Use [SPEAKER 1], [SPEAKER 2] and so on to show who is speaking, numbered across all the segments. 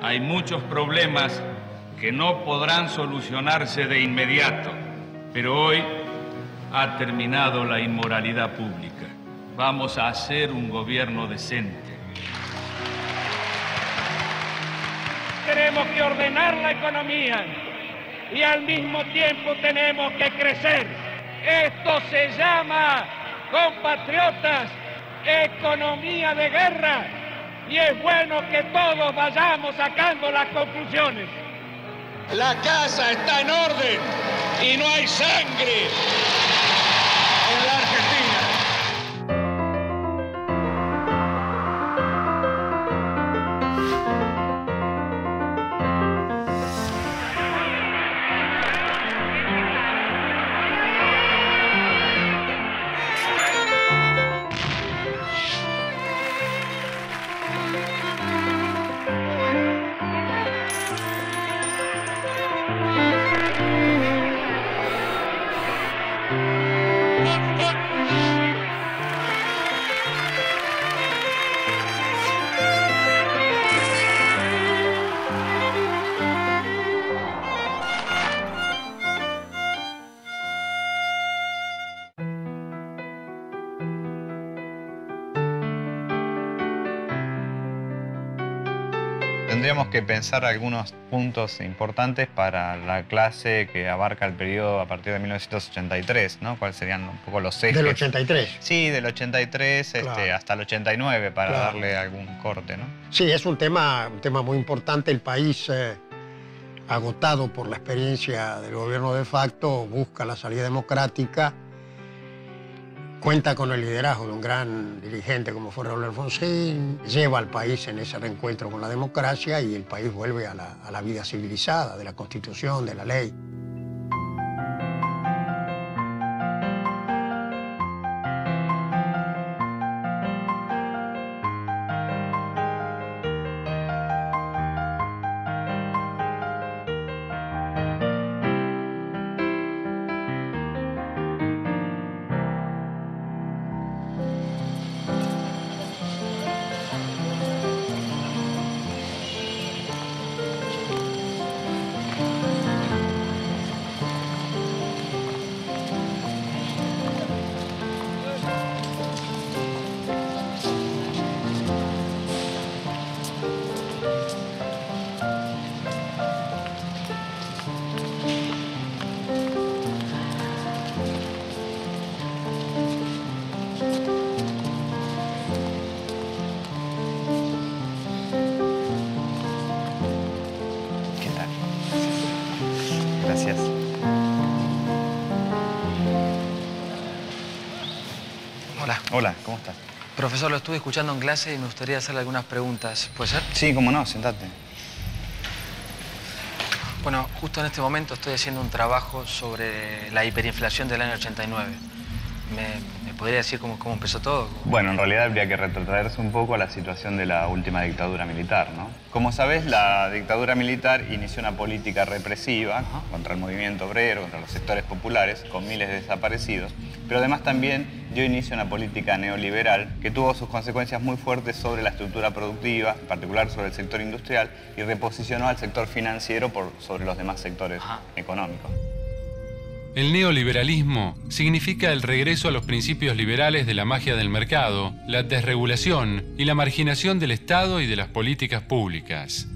[SPEAKER 1] Hay muchos problemas que no podrán solucionarse de inmediato, pero hoy ha terminado la inmoralidad pública. Vamos a hacer un gobierno decente.
[SPEAKER 2] Tenemos que ordenar la economía y al mismo tiempo tenemos que crecer. Esto se llama, compatriotas, economía de guerra, y es bueno que todos vayamos sacando las conclusiones.
[SPEAKER 3] La casa está en orden y no hay sangre en la Argentina.
[SPEAKER 4] Tendríamos que pensar algunos puntos importantes para la clase que abarca el periodo a partir de 1983, ¿no? ¿Cuáles serían un poco los ejes?
[SPEAKER 5] ¿Del 83?
[SPEAKER 4] Sí, del 83
[SPEAKER 5] Claro.
[SPEAKER 4] hasta el 89, para
[SPEAKER 5] Claro.
[SPEAKER 4] darle algún corte, ¿no?
[SPEAKER 5] Sí, es un tema muy importante. El país, agotado por la experiencia del gobierno de facto, busca la salida democrática. Cuenta con el liderazgo de un gran dirigente como fue Raúl Alfonsín, lleva al país en ese reencuentro con la democracia y el país vuelve a la vida civilizada, de la Constitución, de la ley.
[SPEAKER 4] ¿Qué tal? Gracias.
[SPEAKER 6] Hola.
[SPEAKER 4] Hola, ¿cómo estás?
[SPEAKER 6] Profesor, lo estuve escuchando en clase y me gustaría hacerle algunas preguntas. ¿Puede ser?
[SPEAKER 4] Sí, cómo no, sentate.
[SPEAKER 6] Bueno, justo en este momento estoy haciendo un trabajo sobre la hiperinflación del año 89. ¿Me podría decir cómo empezó todo?
[SPEAKER 4] Bueno, en realidad habría que retrotraerse un poco a la situación de la última dictadura militar, ¿no? Como sabés, la dictadura militar inició una política represiva contra el movimiento obrero, contra los sectores populares, con miles de desaparecidos, pero además también dio inicio a una política neoliberal que tuvo sus consecuencias muy fuertes sobre la estructura productiva, en particular sobre el sector industrial, y reposicionó al sector financiero sobre los demás sectores económicos.
[SPEAKER 7] El neoliberalismo significa el regreso a los principios liberales de la magia del mercado, la desregulación y la marginación del Estado y de las políticas públicas.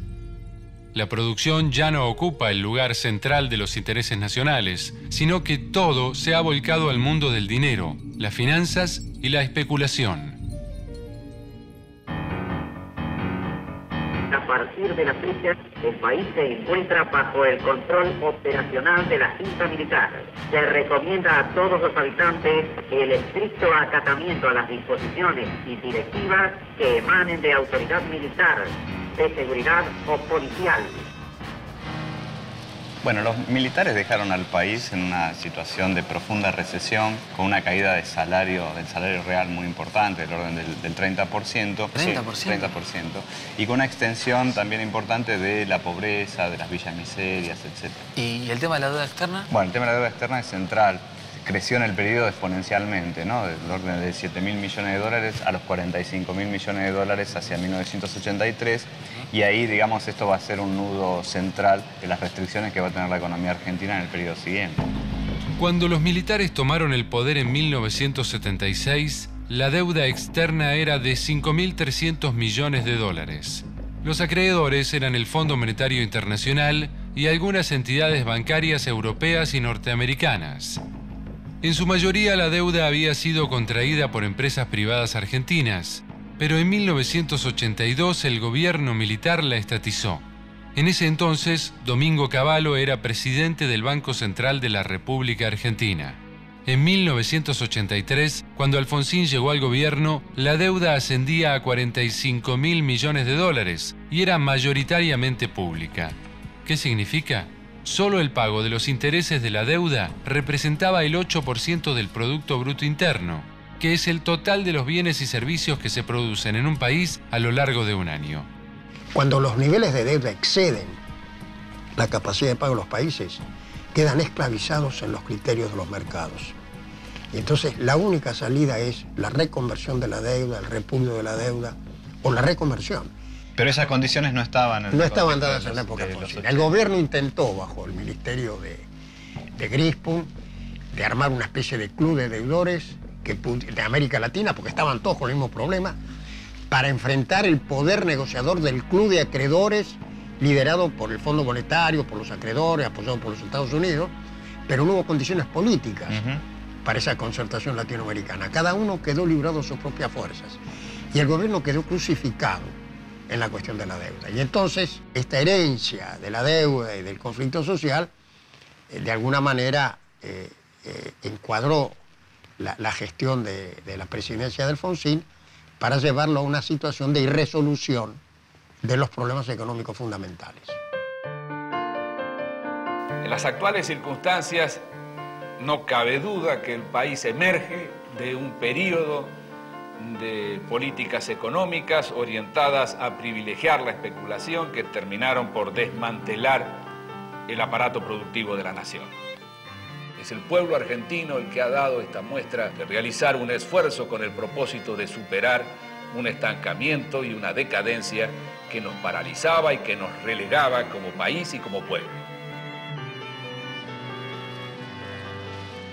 [SPEAKER 7] La producción ya no ocupa el lugar central de los intereses nacionales, sino que todo se ha volcado al mundo del dinero, las finanzas y la especulación.
[SPEAKER 8] A partir de la fecha, el país se encuentra bajo el control operacional de la junta militar. Se recomienda a todos los habitantes el estricto acatamiento a las disposiciones y directivas que emanen de autoridad militar, de seguridad o policial.
[SPEAKER 4] Bueno, los militares dejaron al país en una situación de profunda recesión, con una caída del salario real muy importante, del orden del 30%.
[SPEAKER 6] ¿30%?
[SPEAKER 4] Sí, 30%. Y con una extensión también importante de la pobreza, de las villas miserias, etc.
[SPEAKER 6] ¿Y el tema de la deuda externa?
[SPEAKER 4] Bueno, el tema de la deuda externa es central. creció en el periodo exponencialmente, ¿no? Del orden de 7.000 millones de dólares a los 45.000 millones de dólares hacia 1983, y ahí, digamos, esto va a ser un nudo central de las restricciones que va a tener la economía argentina en el periodo siguiente.
[SPEAKER 7] Cuando los militares tomaron el poder en 1976, la deuda externa era de 5.300 millones de dólares. Los acreedores eran el Fondo Monetario Internacional y algunas entidades bancarias europeas y norteamericanas. En su mayoría la deuda había sido contraída por empresas privadas argentinas, pero en 1982 el gobierno militar la estatizó. En ese entonces, Domingo Cavallo era presidente del Banco Central de la República Argentina. En 1983, cuando Alfonsín llegó al gobierno, la deuda ascendía a 45.000 millones de dólares y era mayoritariamente pública. ¿Qué significa? Solo el pago de los intereses de la deuda representaba el 8% del Producto Bruto Interno, que es el total de los bienes y servicios que se producen en un país a lo largo de un año.
[SPEAKER 5] Cuando los niveles de deuda exceden la capacidad de pago de los países, quedan esclavizados en los criterios de los mercados. Y entonces la única salida es la reconversión de la deuda, el repudio de la deuda o la reconversión.
[SPEAKER 4] Pero esas condiciones no estaban en
[SPEAKER 5] no estaban dadas en la época de Alfonsín. El gobierno intentó, bajo el ministerio de Grispun, de armar una especie de club de deudores de América Latina, porque estaban todos con el mismo problema, para enfrentar el poder negociador del club de acreedores liderado por el Fondo Monetario, por los acreedores, apoyado por los Estados Unidos, pero no hubo condiciones políticas para esa concertación latinoamericana. Cada uno quedó librado de sus propias fuerzas y el gobierno quedó crucificado en la cuestión de la deuda. Y entonces esta herencia de la deuda y del conflicto social de alguna manera encuadró la gestión de la presidencia de Alfonsín para llevarlo a una situación de irresolución de los problemas económicos fundamentales.
[SPEAKER 1] En las actuales circunstancias, no cabe duda que el país emerge de un periodo de políticas económicas orientadas a privilegiar la especulación que terminaron por desmantelar el aparato productivo de la nación. Es el pueblo argentino el que ha dado esta muestra de realizar un esfuerzo con el propósito de superar un estancamiento y una decadencia que nos paralizaba y que nos relegaba como país y como pueblo.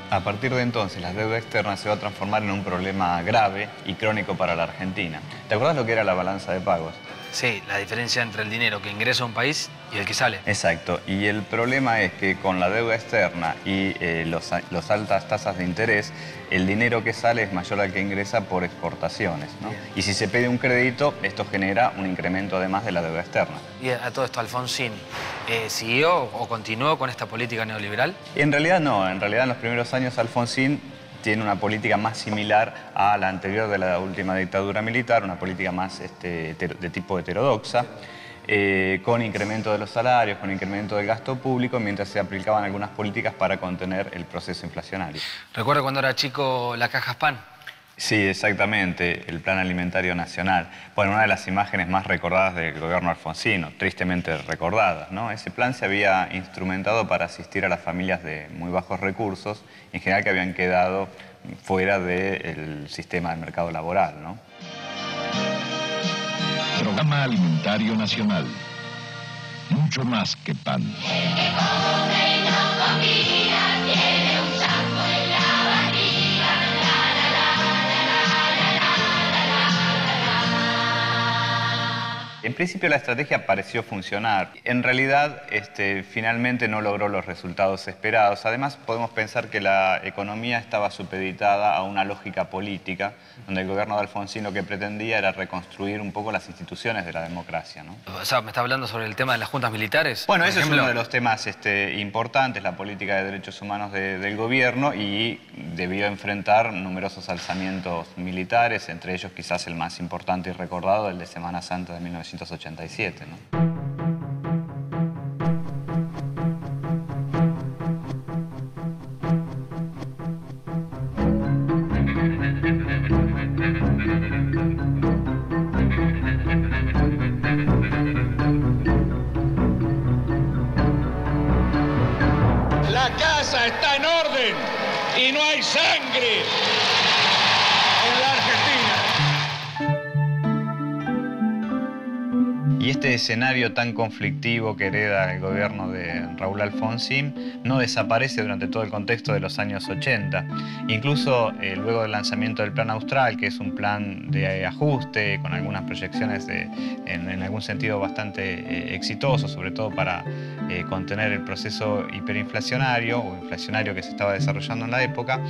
[SPEAKER 4] A partir de entonces, la deuda externa se va a transformar en un problema grave y crónico para la Argentina. ¿Te acuerdas lo que era la balanza de pagos?
[SPEAKER 6] Sí, la diferencia entre el dinero que ingresa a un país y el que sale.
[SPEAKER 4] Exacto. Y el problema es que con la deuda externa y las altas tasas de interés, el dinero que sale es mayor al que ingresa por exportaciones, ¿no? Y si se pide un crédito, esto genera un incremento además de la deuda externa.
[SPEAKER 6] Y a todo esto, Alfonsín, ¿siguió o continuó con esta política neoliberal?
[SPEAKER 4] En realidad no. En realidad en los primeros años Alfonsín tiene una política más similar a la anterior de la última dictadura militar, una política más de tipo heterodoxa, con incremento de los salarios, con incremento del gasto público, mientras se aplicaban algunas políticas para contener el proceso inflacionario.
[SPEAKER 6] ¿Recuerda cuando era chico la Caja Pan?
[SPEAKER 4] Sí, exactamente, el Plan Alimentario Nacional. Bueno, una de las imágenes más recordadas del gobierno alfonsino, tristemente recordadas, ¿no? Ese plan se había instrumentado para asistir a las familias de muy bajos recursos, en general que habían quedado fuera del sistema del mercado laboral, ¿no?
[SPEAKER 9] Programa Alimentario Nacional. Mucho más que pan.
[SPEAKER 4] En principio la estrategia pareció funcionar. En realidad, finalmente no logró los resultados esperados. Además, podemos pensar que la economía estaba supeditada a una lógica política, donde el gobierno de Alfonsín lo que pretendía era reconstruir un poco las instituciones de la democracia, ¿no?
[SPEAKER 6] O sea, ¿me está hablando sobre el tema de las juntas militares?
[SPEAKER 4] Bueno, ese es uno de los temas importantes, la política de derechos humanos del gobierno, y debió enfrentar numerosos alzamientos militares, entre ellos quizás el más importante y recordado, el de Semana Santa de 1987, ¿no?
[SPEAKER 3] La casa está en orden y no hay sangre en la Argentina.
[SPEAKER 4] Y este escenario tan conflictivo que hereda el gobierno de Raúl Alfonsín no desaparece durante todo el contexto de los años 80. Incluso luego del lanzamiento del Plan Austral, que es un plan de ajuste con algunas proyecciones en algún sentido bastante exitoso, sobre todo para contener el proceso hiperinflacionario o inflacionario que se estaba desarrollando en la época,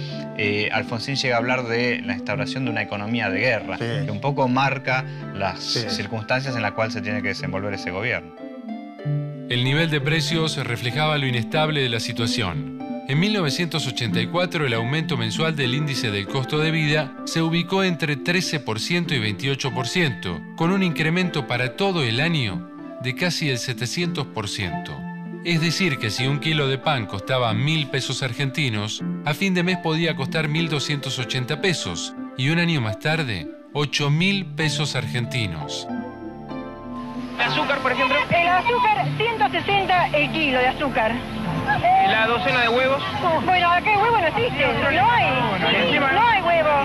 [SPEAKER 4] Alfonsín llega a hablar de la instauración de una economía de guerra, que un poco marca las circunstancias en las cuales se tiene que desenvolver ese gobierno.
[SPEAKER 7] El nivel de precios reflejaba lo inestable de la situación. En 1984 el aumento mensual del índice del costo de vida se ubicó entre 13% y 28%, con un incremento para todo el año de casi el 700%. Es decir, que si un kilo de pan costaba 1.000 pesos argentinos, a fin de mes podía costar 1.280 pesos y un año más tarde, 8.000 pesos argentinos.
[SPEAKER 10] ¿Azúcar, por ejemplo? El azúcar, 160 el kilo de azúcar.
[SPEAKER 6] ¿Y la docena de huevos?
[SPEAKER 10] Bueno, acá hay huevo no existe. No hay. No hay huevo.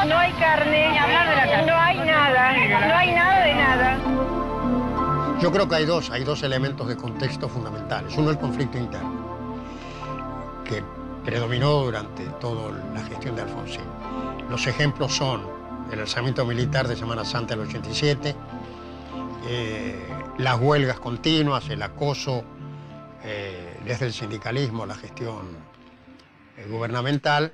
[SPEAKER 10] No hay carne. Ni hablar de la carne. No hay nada. No hay nada de nada.
[SPEAKER 5] Yo creo que hay dos elementos de contexto fundamentales. Uno, el conflicto interno, que predominó durante toda la gestión de Alfonsín. Los ejemplos son el alzamiento militar de Semana Santa del 87, las huelgas continuas, el acoso desde el sindicalismo a la gestión gubernamental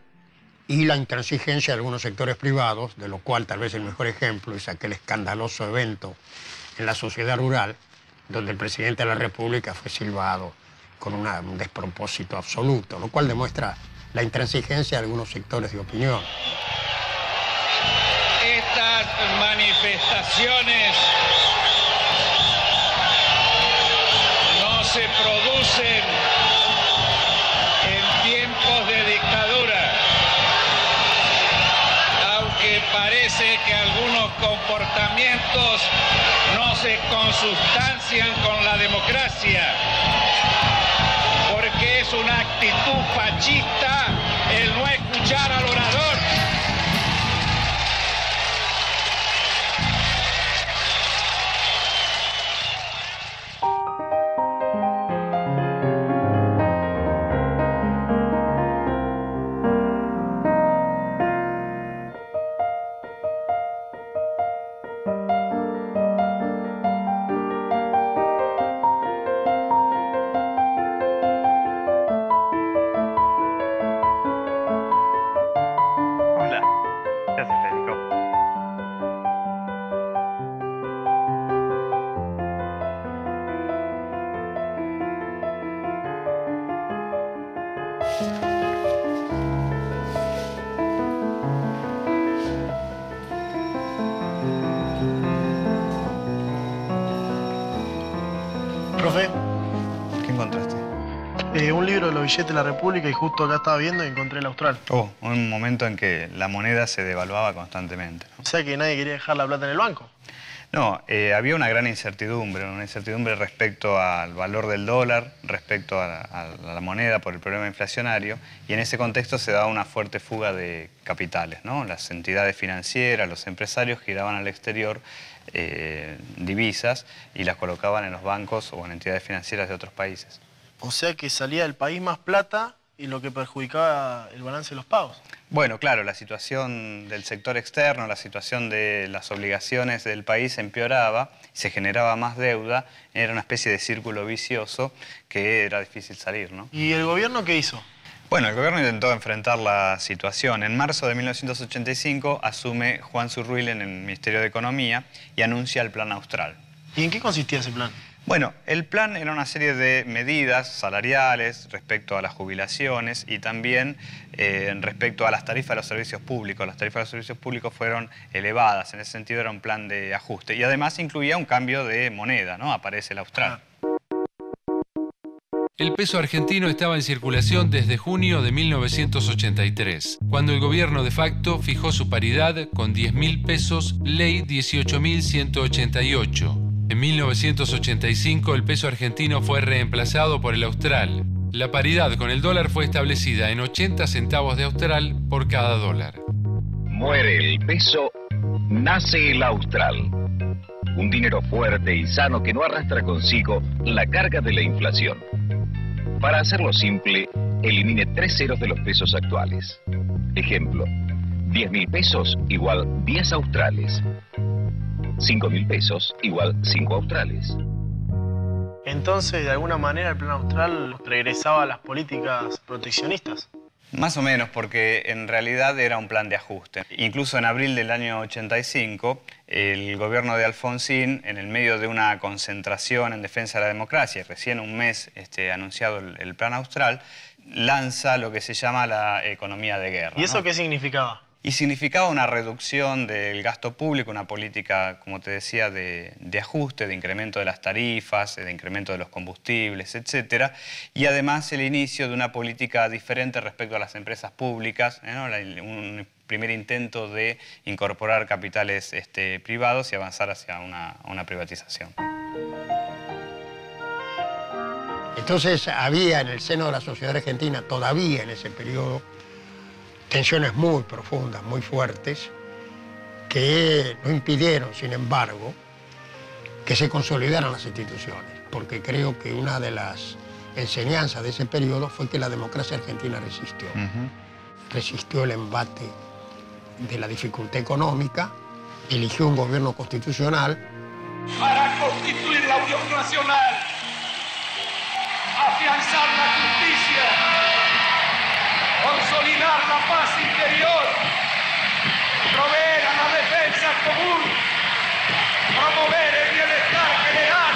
[SPEAKER 5] y la intransigencia de algunos sectores privados, de lo cual tal vez el mejor ejemplo es aquel escandaloso evento en la sociedad rural, donde el presidente de la República fue silbado con un despropósito absoluto, lo cual demuestra la intransigencia de algunos sectores de opinión.
[SPEAKER 3] Estas manifestaciones no se producen en tiempos de dictadura, aunque parece que algunos comportamientos no se consustancian con la democracia, porque es una actitud fascista el no escuchar al orador.
[SPEAKER 11] Profe.
[SPEAKER 4] ¿Qué encontraste?
[SPEAKER 11] Un libro de los billetes de la República y justo acá estaba viendo y encontré el Austral.
[SPEAKER 4] Oh, un momento en que la moneda se devaluaba constantemente, ¿no?
[SPEAKER 11] O sea que nadie quería dejar la plata en el banco.
[SPEAKER 4] No, había una gran incertidumbre respecto al valor del dólar, respecto a la moneda por el problema inflacionario, y en ese contexto se daba una fuerte fuga de capitales, ¿no? Las entidades financieras, los empresarios giraban al exterior divisas y las colocaban en los bancos o en entidades financieras de otros países.
[SPEAKER 11] O sea que salía del país más plata y lo que perjudicaba el balance de los pagos.
[SPEAKER 4] Bueno, claro, la situación del sector externo, la situación de las obligaciones del país empeoraba, se generaba más deuda, era una especie de círculo vicioso que era difícil salir, ¿no?
[SPEAKER 11] ¿Y el gobierno qué hizo?
[SPEAKER 4] Bueno, el gobierno intentó enfrentar la situación. En marzo de 1985 asume Juan Zurruil en el Ministerio de Economía y anuncia el Plan Austral.
[SPEAKER 11] ¿Y en qué consistía ese plan?
[SPEAKER 4] Bueno, el plan era una serie de medidas salariales respecto a las jubilaciones y también respecto a las tarifas de los servicios públicos. Las tarifas de los servicios públicos fueron elevadas, en ese sentido era un plan de ajuste. Y además incluía un cambio de moneda, ¿no? Aparece el Austral.
[SPEAKER 7] El peso argentino estaba en circulación desde junio de 1983, cuando el gobierno de facto fijó su paridad con 10.000 pesos, ley 18.188. En 1985 el peso argentino fue reemplazado por el austral La paridad con el dólar fue establecida en 80 centavos de austral por cada dólar.
[SPEAKER 9] Muere el peso, nace el austral. Un dinero fuerte y sano que no arrastra consigo la carga de la inflación. Para hacerlo simple, elimine 3 ceros de los pesos actuales. Ejemplo, 10.000 pesos igual 10 australes. 5.000 pesos igual 5 australes.
[SPEAKER 11] Entonces, de alguna manera, el Plan Austral regresaba a las políticas proteccionistas.
[SPEAKER 4] Más o menos, porque en realidad era un plan de ajuste. Incluso en abril del año 85, el gobierno de Alfonsín, en el medio de una concentración en defensa de la democracia, recién un mes anunciado el Plan Austral, lanza lo que se llama la economía de guerra.
[SPEAKER 11] ¿Y eso
[SPEAKER 4] ¿no?
[SPEAKER 11] qué significaba?
[SPEAKER 4] Y significaba una reducción del gasto público, una política, como te decía, de ajuste, de incremento de las tarifas, de incremento de los combustibles, etc. Y además el inicio de una política diferente respecto a las empresas públicas, ¿no? Un primer intento de incorporar capitales privados y avanzar hacia una privatización.
[SPEAKER 5] Entonces había en el seno de la sociedad argentina, todavía en ese periodo, tensiones muy profundas, muy fuertes, que no impidieron, sin embargo, que se consolidaran las instituciones, porque creo que una de las enseñanzas de ese periodo fue que la democracia argentina resistió. Resistió el embate de la dificultad económica, eligió un gobierno constitucional.
[SPEAKER 2] Para constituir la unión nacional, afianzar la justicia, consolidar la paz interior, proveer a la defensa común, promover el bienestar general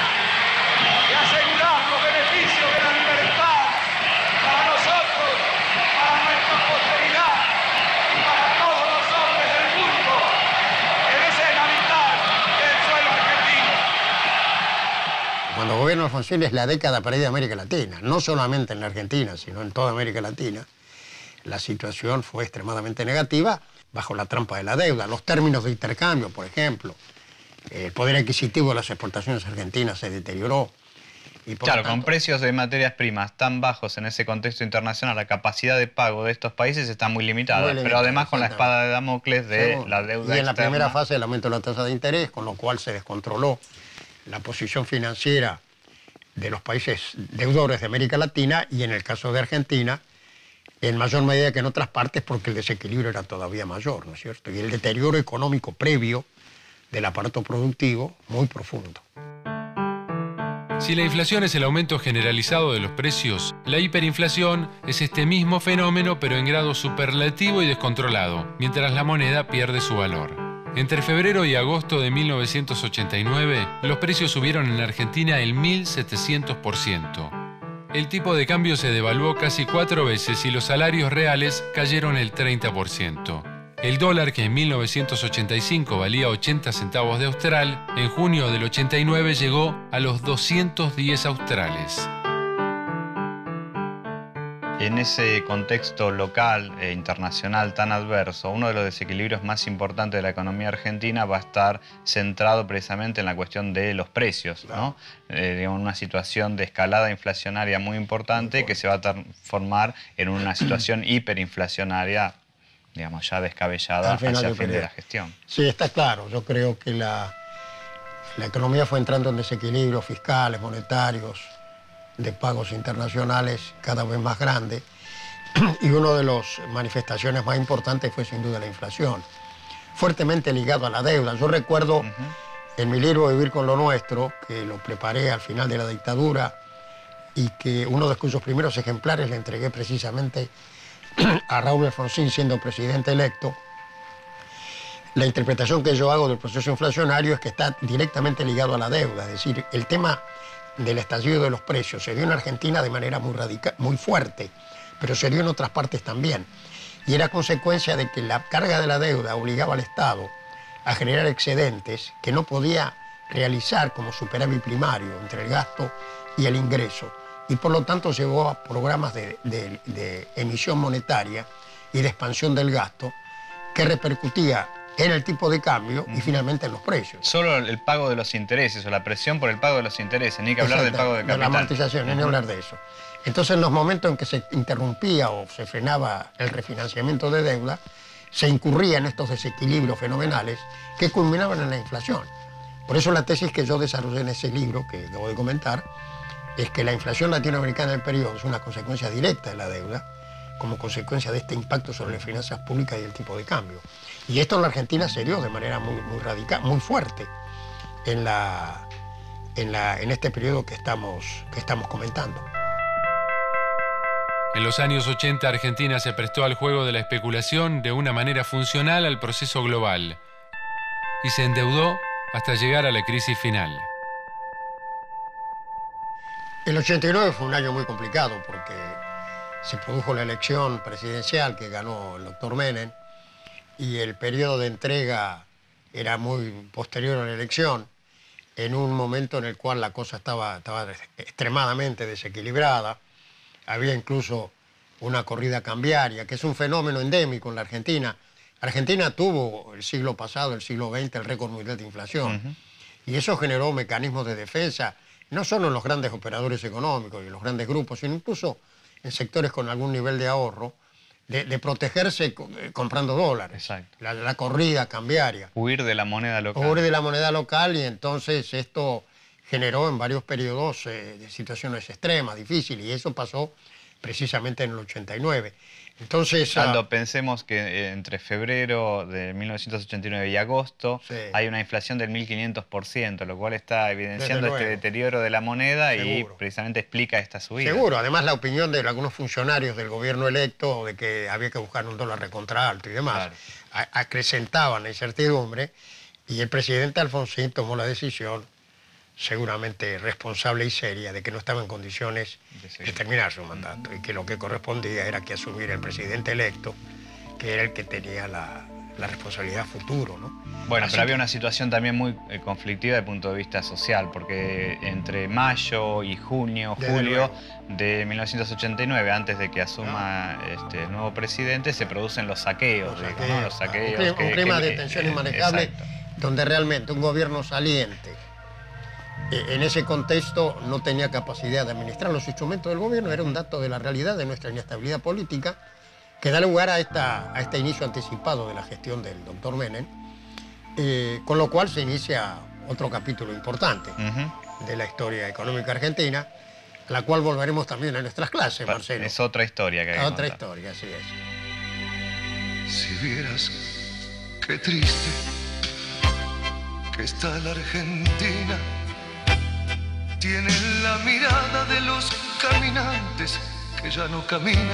[SPEAKER 2] y asegurar los beneficios de la libertad para nosotros, para nuestra posteridad y para todos los hombres del mundo que deseen habitar el suelo argentino.
[SPEAKER 5] Cuando gobierna Alfonsín es la década perdida de América Latina, no solamente en la Argentina, sino en toda América Latina. La situación fue extremadamente negativa bajo la trampa de la deuda. Los términos de intercambio, por ejemplo, el poder adquisitivo de las exportaciones argentinas se deterioró. Y
[SPEAKER 4] claro, con precios de materias primas tan bajos en ese contexto internacional, la capacidad de pago de estos países está muy limitada. Pero además con la espada de Damocles de la deuda
[SPEAKER 5] y en la
[SPEAKER 4] externa.
[SPEAKER 5] primera fase el aumento de la tasa de interés, con lo cual se descontroló la posición financiera de los países deudores de América Latina y en el caso de Argentina, en mayor medida que en otras partes porque el desequilibrio era todavía mayor, ¿no es cierto? Y el deterioro económico previo del aparato productivo muy profundo.
[SPEAKER 7] Si la inflación es el aumento generalizado de los precios, la hiperinflación es este mismo fenómeno pero en grado superlativo y descontrolado, mientras la moneda pierde su valor. Entre febrero y agosto de 1989, los precios subieron en Argentina el 1.700%. El tipo de cambio se devaluó casi 4 veces y los salarios reales cayeron el 30%. El dólar, que en 1985 valía 80 centavos de austral, en junio del 89 llegó a los 210 australes.
[SPEAKER 4] En ese contexto local e internacional tan adverso, uno de los desequilibrios más importantes de la economía argentina va a estar centrado precisamente en la cuestión de los precios, ¿no? Digamos, una situación de escalada inflacionaria muy importante que se va a transformar en una situación hiperinflacionaria, digamos, ya descabellada hacia el fin de la gestión.
[SPEAKER 5] Sí, está claro. Yo creo que la economía fue entrando en desequilibrios fiscales, monetarios, de pagos internacionales cada vez más grande, y una de las manifestaciones más importantes fue sin duda la inflación, fuertemente ligado a la deuda. Yo recuerdo en mi libro Vivir con lo Nuestro, que lo preparé al final de la dictadura y que uno de cuyos primeros ejemplares le entregué precisamente a Raúl Alfonsín siendo presidente electo. La interpretación que yo hago del proceso inflacionario es que está directamente ligado a la deuda, es decir, el tema del estallido de los precios se dio en Argentina de manera muy radical, muy fuerte, pero se dio en otras partes también. Y era consecuencia de que la carga de la deuda obligaba al Estado a generar excedentes que no podía realizar como superávit primario entre el gasto y el ingreso. Y por lo tanto llevó a programas de emisión monetaria y de expansión del gasto que repercutía en el tipo de cambio y finalmente en los precios.
[SPEAKER 4] Solo el pago de los intereses o la presión por el pago de los intereses, ni que hablar del pago de capital.
[SPEAKER 5] De la amortización, ni hablar de eso. Entonces, en los momentos en que se interrumpía o se frenaba el refinanciamiento de deuda, se incurría en estos desequilibrios fenomenales que culminaban en la inflación. Por eso la tesis que yo desarrollé en ese libro, que acabo de comentar, es que la inflación latinoamericana del periodo es una consecuencia directa de la deuda, como consecuencia de este impacto sobre las finanzas públicas y el tipo de cambio. Y esto en la Argentina se dio de manera muy radical, muy fuerte, en este periodo que estamos comentando.
[SPEAKER 7] En los años 80, Argentina se prestó al juego de la especulación de una manera funcional al proceso global y se endeudó hasta llegar a la crisis final.
[SPEAKER 5] El 89 fue un año muy complicado porque se produjo la elección presidencial que ganó el doctor Menem y el periodo de entrega era muy posterior a la elección, en un momento en el cual la cosa estaba extremadamente desequilibrada. Había incluso una corrida cambiaria, que es un fenómeno endémico en la Argentina. Argentina tuvo el siglo pasado, el siglo XX, el récord mundial de inflación. Y eso generó mecanismos de defensa, no solo en los grandes operadores económicos y en los grandes grupos, sino incluso en sectores con algún nivel de ahorro, de protegerse comprando dólares.
[SPEAKER 4] Exacto.
[SPEAKER 5] La corrida cambiaria.
[SPEAKER 4] Huir de la moneda local.
[SPEAKER 5] Huir de la moneda local, y entonces esto generó en varios periodos de situaciones extremas, difíciles, y eso pasó precisamente en el 89. Entonces,
[SPEAKER 4] cuando pensemos que entre febrero de 1989 y agosto hay una inflación del 1500%, lo cual está evidenciando este deterioro de la moneda. Seguro. Y precisamente explica esta subida.
[SPEAKER 5] Seguro, además la opinión de algunos funcionarios del gobierno electo de que había que buscar un dólar recontra alto y demás, claro, acrecentaban la incertidumbre, y el presidente Alfonsín tomó la decisión, seguramente responsable y seria, de que no estaba en condiciones de terminar su mandato y que lo que correspondía era que asumiera el presidente electo, que era el que tenía la responsabilidad futuro, ¿no?
[SPEAKER 4] Bueno, pero había una situación también muy conflictiva desde el punto de vista social, porque entre mayo y julio de 1989, antes de que asuma el nuevo presidente, se producen los saqueos. Los saqueos,
[SPEAKER 5] un clima de tensión inmanejable, donde realmente un gobierno saliente en ese contexto no tenía capacidad de administrar los instrumentos del gobierno. Era un dato de la realidad de nuestra inestabilidad política que da lugar a este inicio anticipado de la gestión del doctor Menem, con lo cual se inicia otro capítulo importante de la historia económica argentina, a la cual volveremos también en nuestras clases, Marcelo.
[SPEAKER 4] Es otra historia que hay que contar.
[SPEAKER 5] Otra historia, así es.
[SPEAKER 12] Si vieras qué triste que está la Argentina, tiene la mirada de los caminantes que ya no caminan.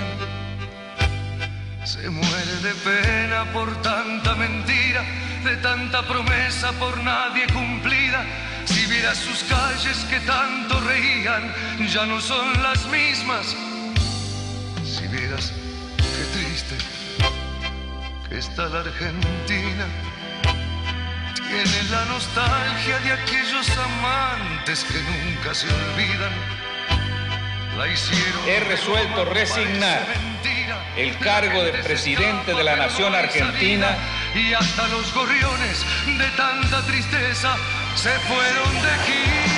[SPEAKER 12] Se muere de pena por tanta mentira, de tanta promesa por nadie cumplida. Si vieras sus calles que tanto reían, ya no son las mismas. Si vieras qué triste que está la Argentina, tiene la nostalgia de aquellos amantes que nunca se olvidan. La hicieron.
[SPEAKER 2] He resuelto resignar el cargo de presidente de la nación argentina.
[SPEAKER 12] Y hasta los gorriones de tanta tristeza se fueron de gira.